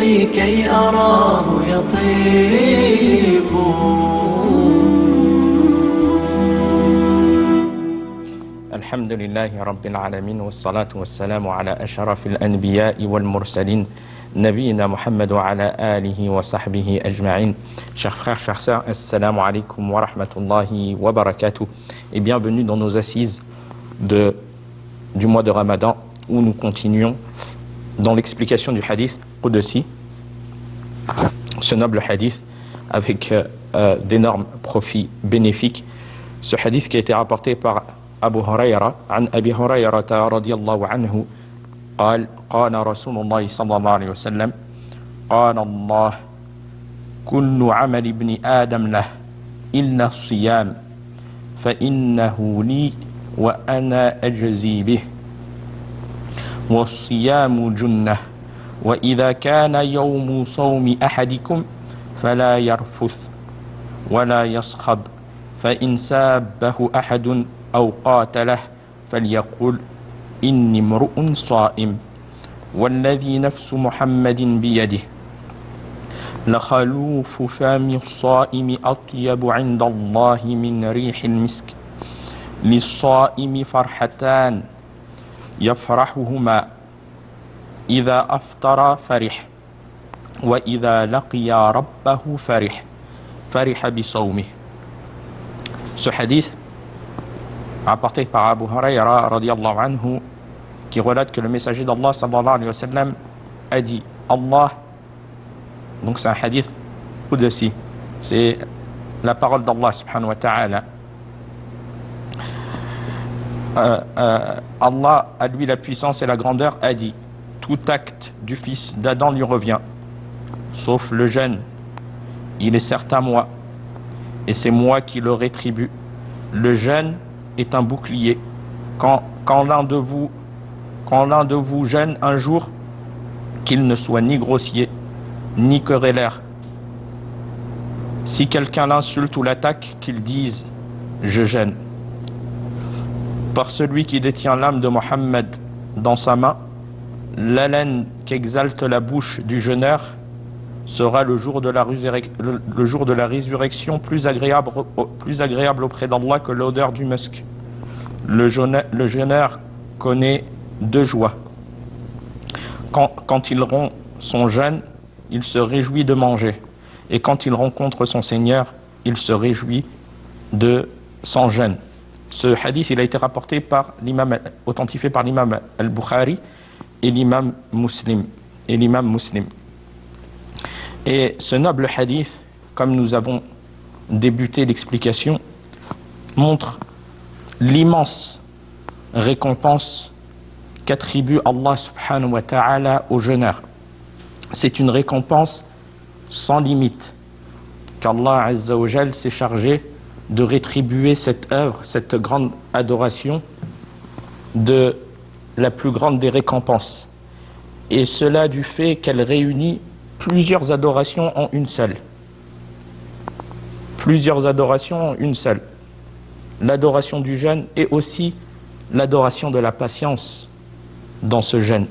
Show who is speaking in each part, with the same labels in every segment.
Speaker 1: رفقي كي أراه يطيب.
Speaker 2: الحمد لله رب العالمين والصلاة والسلام على أشرف الأنبياء والمرسلين نبينا Muhammad wa ala alihi wa sahbihi ajma'in. Chers frères, chères sœurs, assalamu alaikum wa rahmatullahi wa barakatuh et bienvenue dans nos assises du mois de Ramadan où nous continuons dans l'explication du hadith Qudsi, ce noble hadith avec d'énormes profits bénéfiques. Ce hadith qui a été rapporté par Abu Hurayra, عن أبي هريرة رضي الله عنه قال قال رسول الله صلى الله عليه وسلم قال الله كل عمل ابن آدم له إلا الصيام فإنه لي وأنا أجزي به والصيام جنة وإذا كان يوم صوم أحدكم فلا يرفث ولا يصخب فإن سابه أحد أو قاتله فليقل إني امرؤ صائم والذي نفس محمد بيده لخلوف فم الصائم أطيب عند الله من ريح المسك للصائم فرحتان يفرحهما إذا أفطر فرح وإذا لقي ربه فرح بصومه. Ce hadith rapporté par Abu Hurayra radiyallahu anhu qui relate que le messager d'Allah sallallahu alayhi wa sallam a dit Allah, donc c'est un hadith Qudsi, c'est la parole d'Allah subhanahu wa ta'ala. Allah, à lui la puissance et la grandeur, a dit tout acte du fils d'Adam lui revient sauf le jeûne, il est certes à moi et c'est moi qui le rétribue. Le jeûne est un bouclier. Quand l'un de vous jeûne un jour, qu'il ne soit ni grossier ni querellaire. Si quelqu'un l'insulte ou l'attaque, qu'il dise je jeûne. Par celui qui détient l'âme de Mohammed dans sa main, l'haleine qu'exalte la bouche du jeûneur sera le jour de la résurrection plus agréable auprès d'Allah que l'odeur du musc. Le jeûneur connaît deux joies. Quand il rompt son jeûne, il se réjouit de manger. Et quand il rencontre son Seigneur, il se réjouit de son jeûne. Ce hadith, il a été rapporté par l'imam, authentifié par l'imam al-Bukhari et l'imam Muslim. Et ce noble hadith, comme nous avons débuté l'explication, montre l'immense récompense qu'attribue Allah subhanahu wa ta'ala aux jeûneurs. C'est une récompense sans limite qu'Allah azza wa jal s'est chargé de rétribuer cette œuvre, cette grande adoration de la plus grande des récompenses. Et cela du fait qu'elle réunit plusieurs adorations en une seule. L'adoration du jeûne et aussi l'adoration de la patience dans ce jeûne.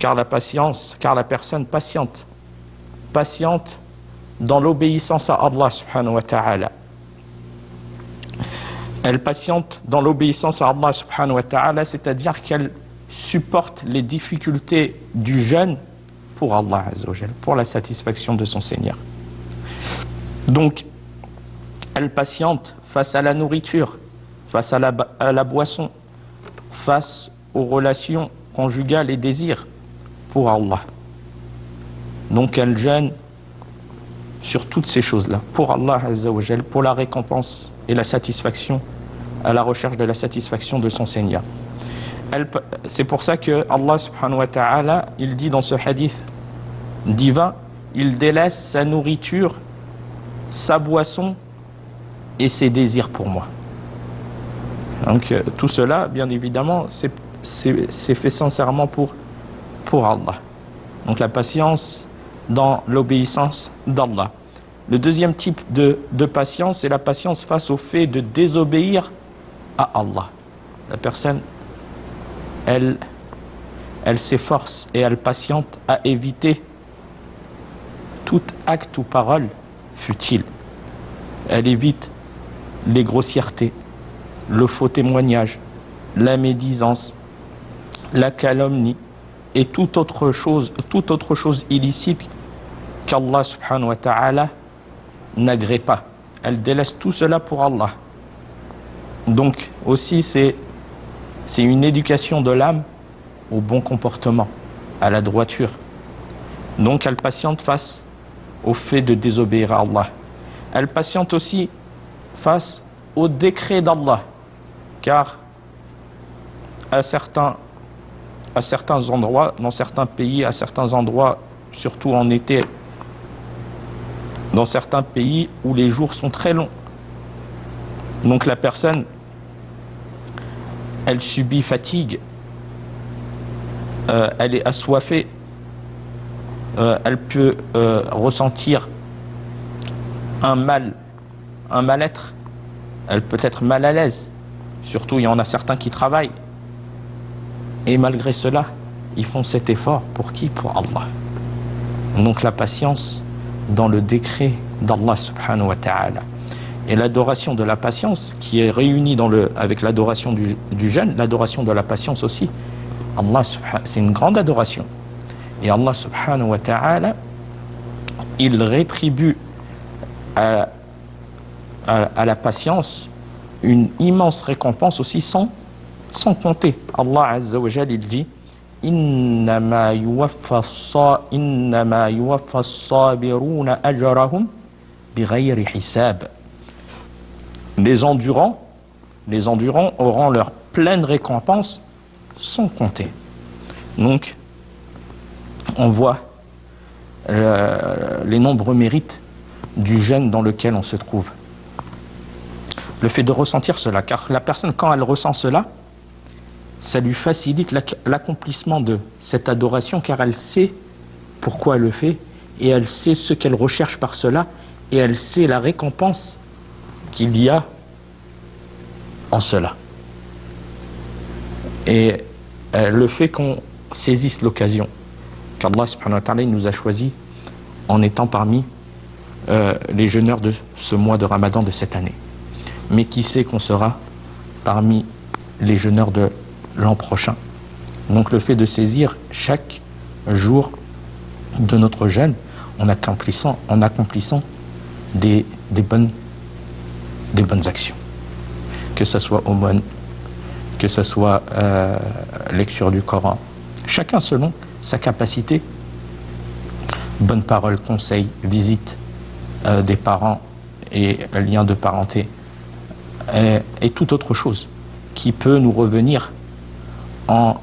Speaker 2: Car la personne patiente dans l'obéissance à Allah subhanahu wa ta'ala. Elle patiente dans l'obéissance à Allah subhanahu wa ta'ala, c'est-à-dire qu'elle supporte les difficultés du jeûne pour Allah azza wa jal, pour la satisfaction de son Seigneur. Donc, elle patiente face à la nourriture, face à la boisson, face aux relations conjugales et désirs pour Allah. Donc elle jeûne sur toutes ces choses-là, pour Allah azza wa jal, pour la récompense et la satisfaction, à la recherche de la satisfaction de son Seigneur. C'est pour ça que Allah subhanahu wa ta'ala, il dit dans ce hadith divin, il délaisse sa nourriture, sa boisson et ses désirs pour moi. Donc tout cela, bien évidemment, c'est fait sincèrement pour Allah. Donc la patience dans l'obéissance d'Allah. Le deuxième type de patience, c'est la patience face au fait de désobéir à Allah. La personne, elle s'efforce et elle patiente à éviter tout acte ou parole futile. Elle évite les grossièretés, le faux témoignage, la médisance, la calomnie et toute autre chose illicite qu'Allah subhanahu wa ta'ala n'agrée pas. Elle délaisse tout cela pour Allah. Donc aussi c'est une éducation de l'âme au bon comportement, à la droiture. Donc elle patiente face au fait de désobéir à Allah. Elle patiente aussi face au décret d'Allah, car à certains endroits, dans certains pays, à certains endroits, surtout en été, dans certains pays où les jours sont très longs. Donc la personne, elle subit fatigue, elle est assoiffée, elle peut ressentir un mal-être, elle peut être mal à l'aise, surtout il y en a certains qui travaillent, et malgré cela, ils font cet effort pour qui? Pour Allah. Donc la patience dans le décret d'Allah subhanahu wa ta'ala. Et l'adoration de la patience qui est réunie avec l'adoration du jeûne, l'adoration de la patience aussi, c'est une grande adoration. Et Allah subhanahu wa ta'ala, il rétribue à la patience une immense récompense aussi sans compter. Allah azza wa jalla, il dit innama yuwaffa as-sabiruna ajrahum bighayri hisab. Les endurants auront leur pleine récompense sans compter. Donc on voit les nombreux mérites du jeûne dans lequel on se trouve. Le fait de ressentir cela, car la personne, quand elle ressent cela, ça lui facilite l'accomplissement de cette adoration, car elle sait pourquoi elle le fait, et elle sait ce qu'elle recherche par cela, et elle sait la récompense qu'il y a en cela. Et le fait qu'on saisisse l'occasion qu'Allah subhanahu wa ta'ala nous a choisi en étant parmi les jeûneurs de ce mois de Ramadan de cette année. Mais qui sait qu'on sera parmi les jeûneurs de l'an prochain. Donc le fait de saisir chaque jour de notre jeûne en accomplissant des bonnes actions, que ce soit aumône, que ce soit lecture du Coran, chacun selon sa capacité, bonne parole, conseil, visite des parents et lien de parenté, et toute autre chose qui peut nous revenir en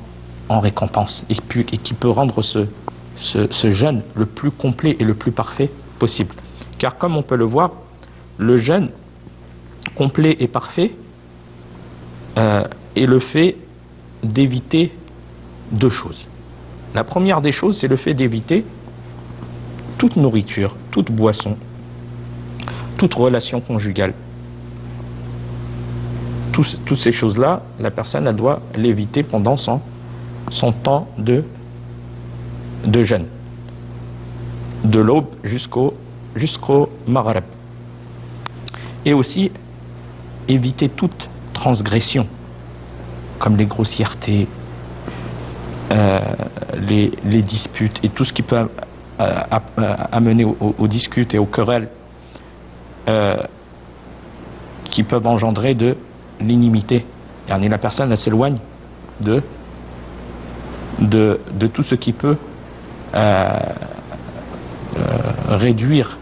Speaker 2: récompense et qui peut rendre ce jeûne le plus complet et le plus parfait possible. Car comme on peut le voir, le jeûne complet et parfait est le fait d'éviter deux choses. La première des choses, c'est le fait d'éviter toute nourriture, toute boisson, toute relation conjugale. Toutes ces choses-là, la personne elle doit l'éviter pendant son temps de jeûne, de l'aube jusqu'au maghrib. Et aussi éviter toute transgression, comme les grossièretés, les disputes et tout ce qui peut amener aux disputes et aux querelles qui peuvent engendrer de l'inimité. Et la personne elle s'éloigne de tout ce qui peut réduire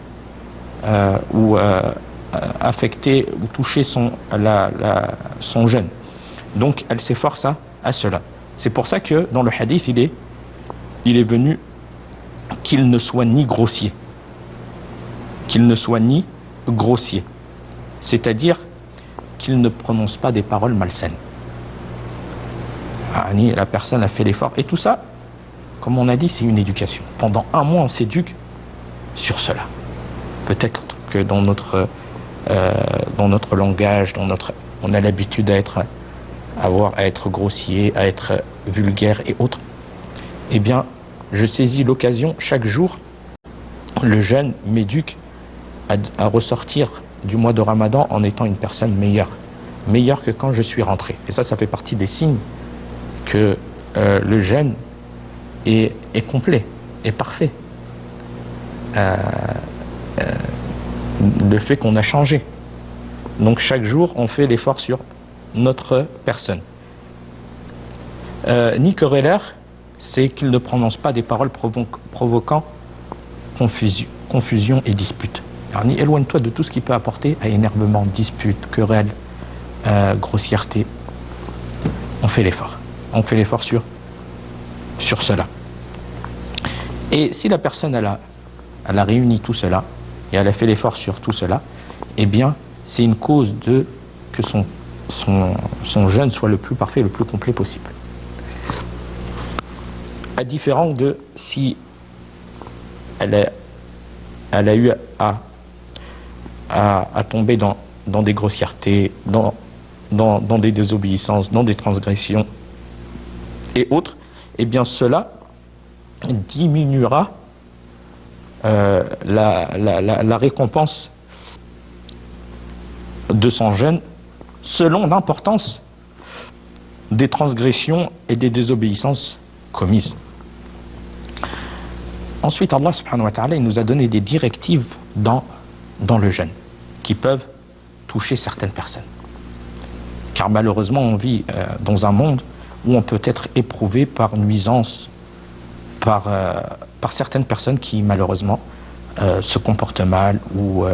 Speaker 2: ou affecter ou toucher son jeûne. Donc elle s'efforce à cela. C'est pour ça que dans le hadith il est venu qu'il ne soit ni grossier, c'est-à-dire qu'il ne prononce pas des paroles malsaines. La personne a fait l'effort. Et tout ça, comme on a dit, c'est une éducation. Pendant un mois, on s'éduque sur cela. Peut-être que dans notre langage, on a l'habitude à être grossier, à être vulgaire et autres. Eh bien, je saisis l'occasion chaque jour le jeûne m'éduque à ressortir du mois de Ramadan en étant une personne meilleure que quand je suis rentré. Et ça fait partie des signes que le jeûne est complet, est parfait. Le fait qu'on a changé. Donc chaque jour, on fait l'effort sur notre personne. Nick Reller, c'est qu'il ne prononce pas des paroles provoquant confusion et dispute. Alors, éloigne-toi de tout ce qui peut apporter à énervement, dispute, querelle, grossièreté. On fait l'effort. On fait l'effort sur cela. Et si la personne elle a réuni tout cela et elle a fait l'effort sur tout cela, eh bien c'est une cause que son jeûne soit le plus parfait, le plus complet possible. À différence de si elle a eu à tomber dans des grossièretés, dans des désobéissances, dans des transgressions et autres, eh bien cela diminuera la récompense de son jeûne selon l'importance des transgressions et des désobéissances commises. Ensuite, Allah subhanahu wa ta'ala, il nous a donné des directives dans le jeûne qui peuvent toucher certaines personnes. Car malheureusement, on vit dans un monde où on peut être éprouvé par nuisance, par certaines personnes qui malheureusement se comportent mal ou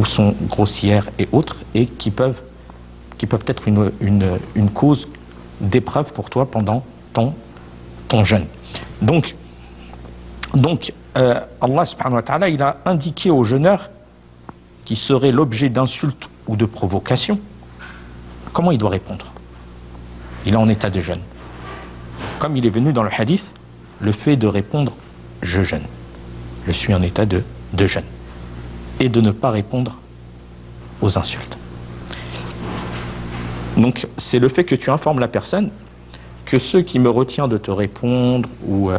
Speaker 2: sont grossières et autres, et qui peuvent être une cause d'épreuve pour toi pendant ton jeûne. Donc Allah subhanahu wa ta'ala, il a indiqué aux jeûneurs qui serait l'objet d'insultes ou de provocations, comment il doit répondre. Il est en état de jeûne. Comme il est venu dans le hadith, le fait de répondre « je jeûne », je suis en état de jeûne, et de ne pas répondre aux insultes. Donc c'est le fait que tu informes la personne que ce qui me retient de te répondre, ou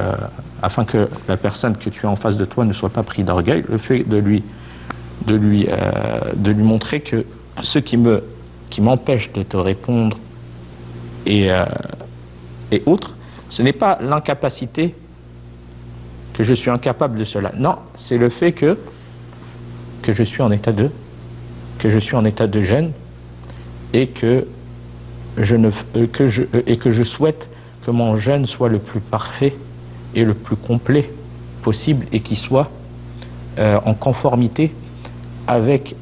Speaker 2: afin que la personne que tu as en face de toi ne soit pas pris d'orgueil, le fait de lui montrer que ce qui m'empêche de te répondre et autres, ce n'est pas l'incapacité, que je suis incapable de cela. Non, c'est le fait que je suis en état de jeûne, et que je souhaite que mon jeûne soit le plus parfait et le plus complet possible, et qu'il soit en conformité avec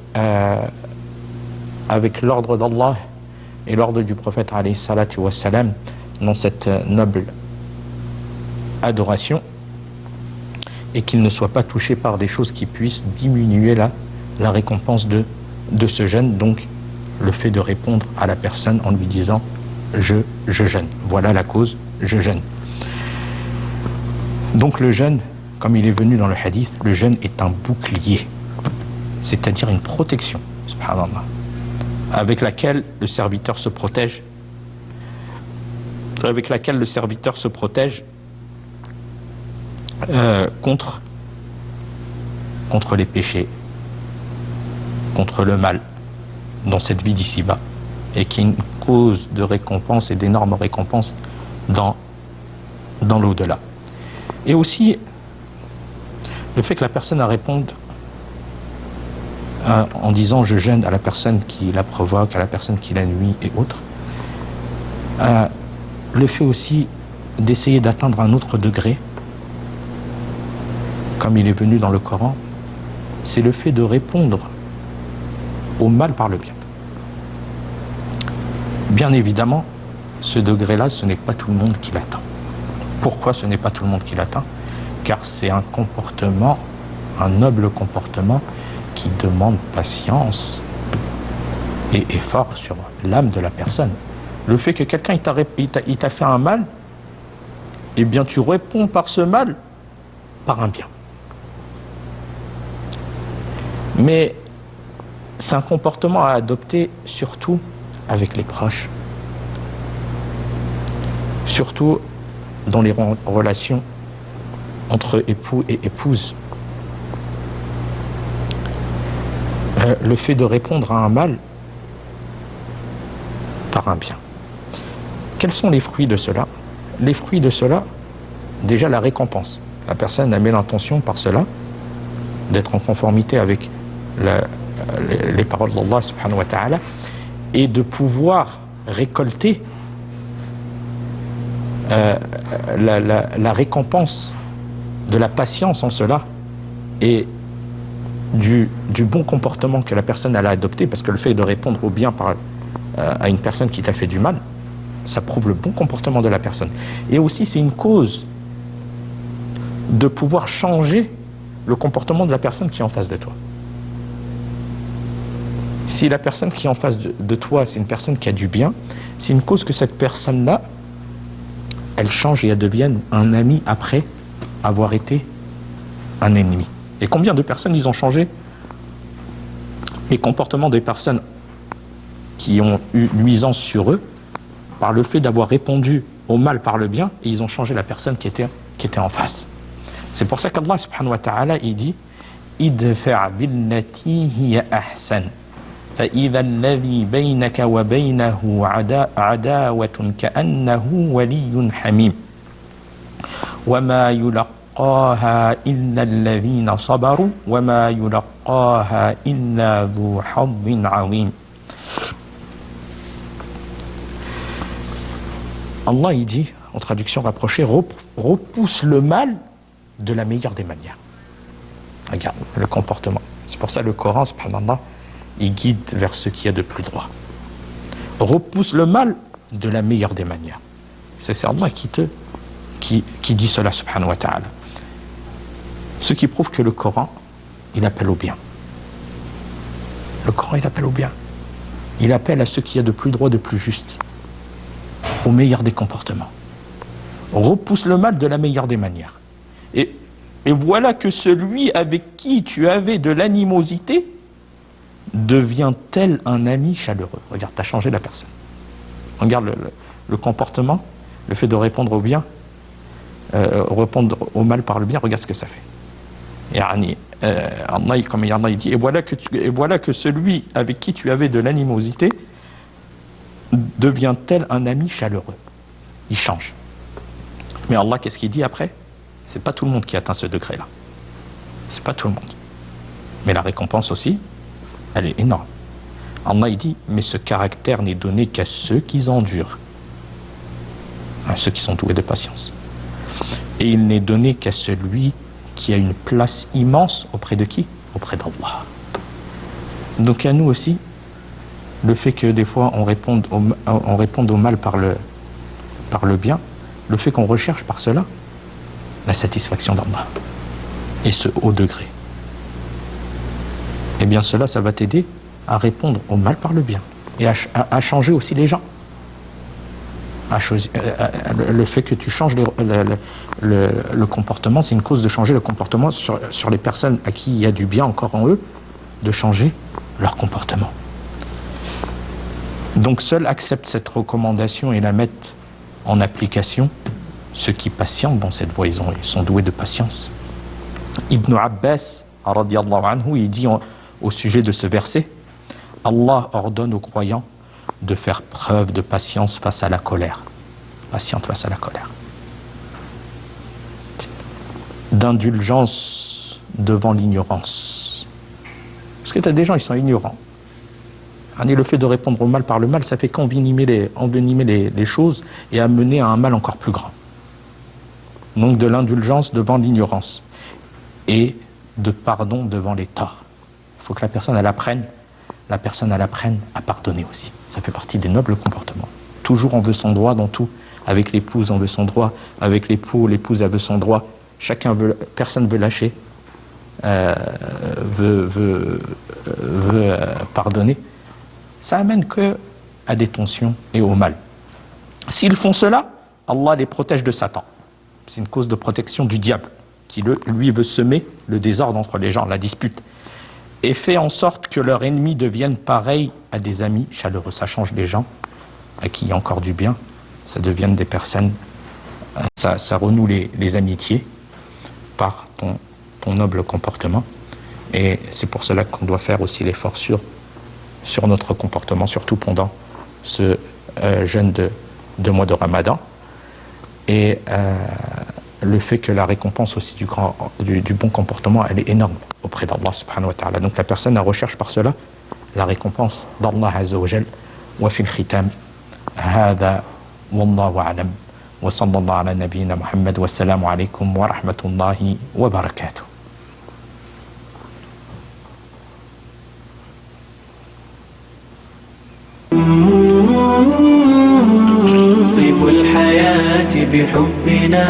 Speaker 2: l'ordre d'Allah et l'ordre du prophète alayhi salatu wassalam dans cette noble adoration, et qu'il ne soit pas touché par des choses qui puissent diminuer la récompense de ce jeûne. Donc le fait de répondre à la personne en lui disant je jeûne, voilà la cause, je jeûne. Donc le jeûne, comme il est venu dans le hadith, le jeûne est un bouclier, c'est-à-dire une protection, subhanallah, avec laquelle le serviteur se protège, contre les péchés, contre le mal dans cette vie d'ici-bas, et qui est une cause de récompense et d'énormes récompenses dans l'au-delà. Et aussi le fait que la personne réponde en disant je jeûne à la personne qui la provoque, à la personne qui la nuit et autres, le fait aussi d'essayer d'atteindre un autre degré, comme il est venu dans le Coran, c'est le fait de répondre au mal par le bien. Bien évidemment, ce degré-là, ce n'est pas tout le monde qui l'atteint. Pourquoi ce n'est pas tout le monde qui l'atteint? Car c'est un comportement, un noble comportement, qui demande patience et effort sur l'âme de la personne. Le fait que quelqu'un il t'a fait un mal, eh bien tu réponds par ce mal par un bien. Mais c'est un comportement à adopter surtout avec les proches, surtout dans les relations entre époux et épouse. Le fait de répondre à un mal par un bien. Quels sont les fruits de cela? Les fruits de cela, déjà la récompense. La personne a mis l'intention par cela d'être en conformité avec les paroles d'Allah subhanahu wa ta'ala et de pouvoir récolter la récompense de la patience en cela et du bon comportement que la personne a adopté, parce que le fait de répondre au bien à une personne qui t'a fait du mal, ça prouve le bon comportement de la personne. Et aussi c'est une cause de pouvoir changer le comportement de la personne qui est en face de toi. Si la personne qui est en face de toi, c'est une personne qui a du bien, c'est une cause que cette personne-là, elle change et elle devienne un ami après avoir été un ennemi. Et combien de personnes ils ont changé les comportements des personnes qui ont eu nuisance sur eux par le fait d'avoir répondu au mal par le bien, et ils ont changé la personne qui était en face. C'est pour ça qu'Allah subhanahu wa ta'ala il dit idfa' billati hiya ahsan fa idha alladhi baynaka wa baynahu adawatun ka'annahu waliyyun hamim wa ma yulaqaha illa alladhina sabaru wa ma yulaqaha illa dhu hazzin 'azim. Allah il dit en traduction rapprochée, repousse le mal de la meilleure des manières. Regarde le comportement. C'est pour ça le Coran, subhanallah, il guide vers ce qu'il y a de plus droit. Repousse le mal de la meilleure des manières. C'est Allah qui dit cela, subhanahu wa ta'ala. Ce qui prouve que le Coran, il appelle au bien. Le Coran, il appelle au bien. Il appelle à ce qu'il y a de plus droit, de plus juste, au meilleur des comportements. Repousse le mal de la meilleure des manières. Et voilà que celui avec qui tu avais de l'animosité devient tel un ami chaleureux. Regarde, tu as changé la personne. Regarde le comportement, le fait de répondre au bien, répondre au mal par le bien, regarde ce que ça fait. Allah, comme Allah il dit, et voilà que celui avec qui tu avais de l'animosité devient tel un ami chaleureux. Il change. Mais Allah, qu'est-ce qu'il dit après? C'est pas tout le monde qui atteint ce degré-là. C'est pas tout le monde. Mais la récompense aussi, elle est énorme. Allah il dit, mais ce caractère n'est donné qu'à ceux qui endurent, à ceux qui sont doués de patience. Et il n'est donné qu'à celui qui a une place immense auprès de qui? Auprès d'Allah. Donc à nous aussi, le fait que des fois on réponde au mal par le bien, le fait qu'on recherche par cela la satisfaction d'Allah et ce haut degré, eh bien cela, ça va t'aider à répondre au mal par le bien et à changer aussi les gens. Le fait que tu changes le comportement, c'est une cause de changer le comportement sur les personnes à qui il y a du bien encore en eux, de changer leur comportement. Donc seuls acceptent cette recommandation et la mettent en application ceux qui patientent dans cette voie, ils sont doués de patience. Ibn Abbas radiyallahu anhu, il dit au sujet de ce verset, Allah ordonne aux croyants de faire preuve de patience face à la colère. Patiente face à la colère. D'indulgence devant l'ignorance. Parce que tu as des gens, ils sont ignorants. Et le fait de répondre au mal par le mal, ça fait qu'envenimer les choses et amener à un mal encore plus grand. Donc de l'indulgence devant l'ignorance et de pardon devant les torts. Il faut que la personne elle apprenne à pardonner aussi. Ça fait partie des nobles comportements. Toujours on veut son droit dans tout. Avec l'épouse on veut son droit, avec l'époux, l'épouse elle veut son droit. Personne veut lâcher, veut pardonner. Ça amène que à des tensions et au mal. S'ils font cela, Allah les protège de Satan. C'est une cause de protection du diable, qui lui veut semer le désordre entre les gens, la dispute, et fait en sorte que leurs ennemis deviennent pareils à des amis chaleureux. Ça change les gens à qui il y a encore du bien, ça deviennent des personnes ça renoue les amitiés par ton noble comportement. Et c'est pour cela qu'on doit faire aussi l'effort sur notre comportement, surtout pendant ce jeûne de mois de Ramadan. Et le fait que la récompense aussi du bon comportement, elle est énorme auprès d'Allah subhanahu wa ta'ala. Donc la personne recherche par cela la récompense d'Allah azza wa jal. Wa fil khitam hada wallahu a'lam wa sallallahu ala nabiyyina Muhammad wa assalamu alaykum wa rahmatullahi wa barakatuh.
Speaker 1: طيب الحياة بحبنا